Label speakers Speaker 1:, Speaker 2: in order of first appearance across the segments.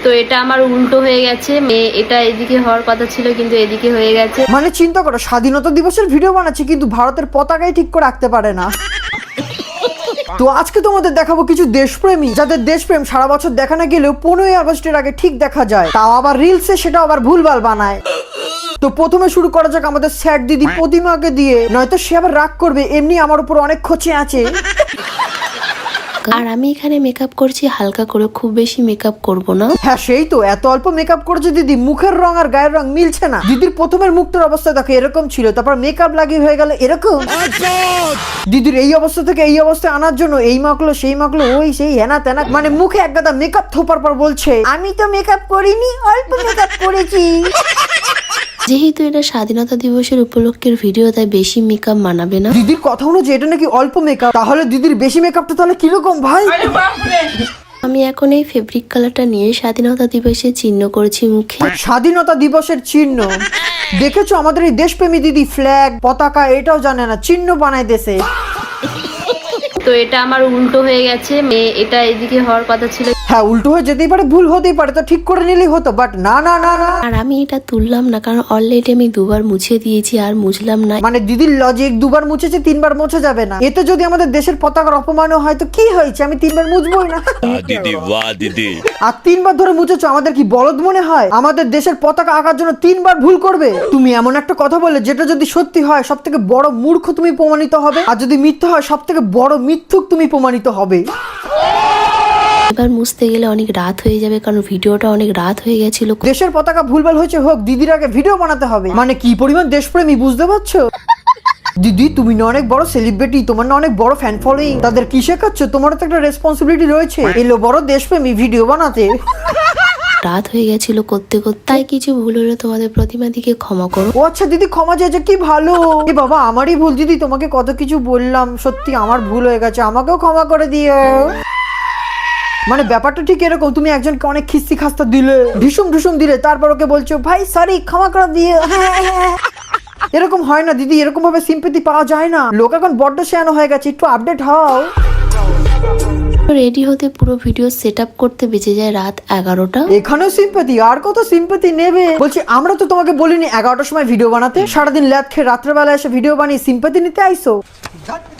Speaker 1: তো এটা আমার উল্টো হয়ে গেছে, এটা এদিকে হওয়ার কথা ছিল কিন্তু এদিকে হয়ে গেছে।
Speaker 2: মানে চিন্তা করো, স্বাধীনতা দিবসের ভিডিও বানাচ্ছে কিন্তু ভারতের পতাকাই ঠিক করে রাখতে পারে না। তো আজকে তোমাদের দেখাবো কিছু দেশপ্রেমী যাদের দেশপ্রেম সারা বছর দেখা না গেলেও 15ই আগস্টের আগে ঠিক দেখা যায়, তাও আবার রিলসে সেটা আবার ভুলভাল বানায়। তো প্রথমে শুরু করা যাক আমাদের স্যাড দিদি প্রতিমাকে দিয়ে, নয়তো সে আবার রাগ করবে, এমনি আমার উপর অনেক খোঁচে আছে।
Speaker 1: আর আমি এখানে মেকআপ করছি হালকা করে, খুব বেশি মেকআপ করব না।
Speaker 2: হ্যাঁ সেই তো, এত অল্প মেকআপ করেছে দিদি, মুখের রং আর গায়ের রং মিলছে না। দিদির প্রথমের মুখটার অবস্থা দেখো এরকম ছিল, তারপর মেকআপ লাগিয়ে হয়ে গেল এরকম। দিদির এই অবস্থা থেকে এই অবস্থায় আনার জন্য এই মাখলো সেই মাখলো, ওই সেই হেনা তেনা, মানে মুখে এক গাদা মেকআপ থোপার পর বলছে আমি তো মেকআপ করিনি, অল্প মেকআপ করেছি।
Speaker 1: যেহেতু এটা স্বাধীনতা দিবসের উপলক্ষের ভিডিও, তাই বেশি মেকআপ মানাবে না।
Speaker 2: দিদির কথা অনুযায়ী এটা নাকি অল্প মেকআপ, তাহলে দিদির বেশি মেকআপটা তাহলে কিরকম ভাই?
Speaker 1: আমি এখন এই ফেব্রিক কালারটা নিয়ে স্বাধীনতা দিবসে চিহ্ন করেছি মুখে।
Speaker 2: স্বাধীনতা দিবসের চিহ্ন দেখেছো? আমাদের এই দেশপ্রেমী দিদি ফ্ল্যাগ পতাকা এটাও জানে না, চিহ্ন বানায় দেশে।
Speaker 1: তো এটা আমার উল্টো হয়ে গেছে, এটা এদিকে হওয়ার কথা ছিল।
Speaker 2: হ্যাঁ উল্টো হয়ে যেতেই পারে, ভুল হতেই পারে, তো ঠিক করে নিলেই হতো, বাট না না না না।
Speaker 1: আর আমি এটা তুললাম না কারণ অলরেডি আমি দুবার মুছে দিয়েছি আর মুছলাম না।
Speaker 2: মানে দিদির লজিক, দুবার মুছেছে তিনবার মুছে যাবে না। এতে যদি আমাদের দেশের পতাকার অপমান হয় তো কি হয়েছে, আমি তিনবার মুছবই না।
Speaker 3: দিদি বাহ দিদি।
Speaker 2: আর তিনবার ধরে মুছেছো, আমাদের কি বলদ মনে হয় আমাদের দেশের পতাকা আঁকার জন্য তিনবার ভুল করবে? তুমি এমন একটা কথা বললে যেটা যদি সত্যি হয় সব থেকে বড় মূর্খ তুমি প্রমাণিত হবে, আর যদি মিথ্যা হয় সব থেকে বড় মিথ্যুক তুমি প্রমাণিত হবে।
Speaker 1: এবার মুছতে গেলে অনেক রাত হয়ে যাবে কারণ ভিডিওটা অনেক রাত হয়ে গেছিল।
Speaker 2: দেশের পতাকা ভুলভাল হয়েছে হোক, দিদির আগে ভিডিও বানাতে হবে। মানে কি পরিমাণ দেশপ্রেমী বুঝতে পারছো? দিদি তুমি না অনেক বড় সেলিব্রিটি, তোমার না অনেক বড় ফ্যান ফলোইং, তাদের কি শেখাচ্ছ? তোমারও তো একটা রেসপন্সিবিলিটি রয়েছে, এলো বড় দেশপ্রেমী ভিডিও বানাতে।
Speaker 1: রাত হয়ে গেছিল করতে করতে, তাই কিছু ভুল হলে তোমাদের প্রতিমা দিকে ক্ষমা করো।
Speaker 2: ও আচ্ছা দিদি ক্ষমা চাইছে, কি ভালো। এ বাবা আমারই ভুল দিদি, তোমাকে কত কিছু বললাম, সত্যি আমার ভুল হয়ে গেছে, আমাকেও ক্ষমা করে দিও। মানে ব্যাপারটা ঠিক এরকম, তুমি একজনকে অনেক খিস্তি খাস্তা দিলে, ঢিসুম ঢুসুম দিলে, তারপর ওকে বলছো ভাই সরি ক্ষমা করে দিয়ে। এরকম হয় না দিদি, এরকম ভাবে সিম্পেথি পাওয়া যায় না। লোক এখন বড্ড শেয়ানো হয়ে গেছে, একটু আপডেট হও।
Speaker 1: রেডি হতে পুরো ভিডিও সেট আপ করতে বেঁচে যায় রাত 11টা।
Speaker 2: এখানেও সিম্পেথি, আর কত সিম্পেথি নেবে? বলছি আমরা তো তোমাকে বলিনি 11টার সময় ভিডিও বানাতে, সারাদিন ল্যাদ খেয়ে রাত্রেবেলা এসে ভিডিও বানিয়ে সিম্পেথি নিতে আইসো?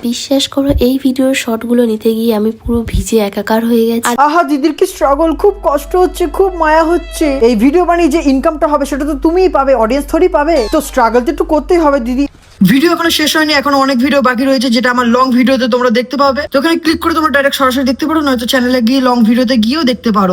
Speaker 1: বিশ্বাস করো এই ভিডিওর শর্টগুলো নিতে গিয়ে আমি পুরো ভিজে একাকার হয়ে গেছি।
Speaker 2: আহা দিদির কি স্ট্রাগল, খুব কষ্ট হচ্ছে, খুব মায়া হচ্ছে। এই ভিডিও বানিয়ে যে ইনকামটা হবে সেটা তো তুমিই পাবে, অডিয়েন্স থোড়ি পাবে। তো স্ট্রাগল তো একটু করতেই হবে দিদি। ভিডিও এখনো শেষ হয়নি, এখনো অনেক ভিডিও বাকি রয়েছে যেটা আমার লং ভিডিওতে তোমরা দেখতে পাবে। তো ওখানে ক্লিক করে তোমরা ডাইরেক্ট সরাসরি দেখতে পারো, নয়তো চ্যানেলে গিয়ে লং ভিডিওতে গিয়েও দেখতে পারো।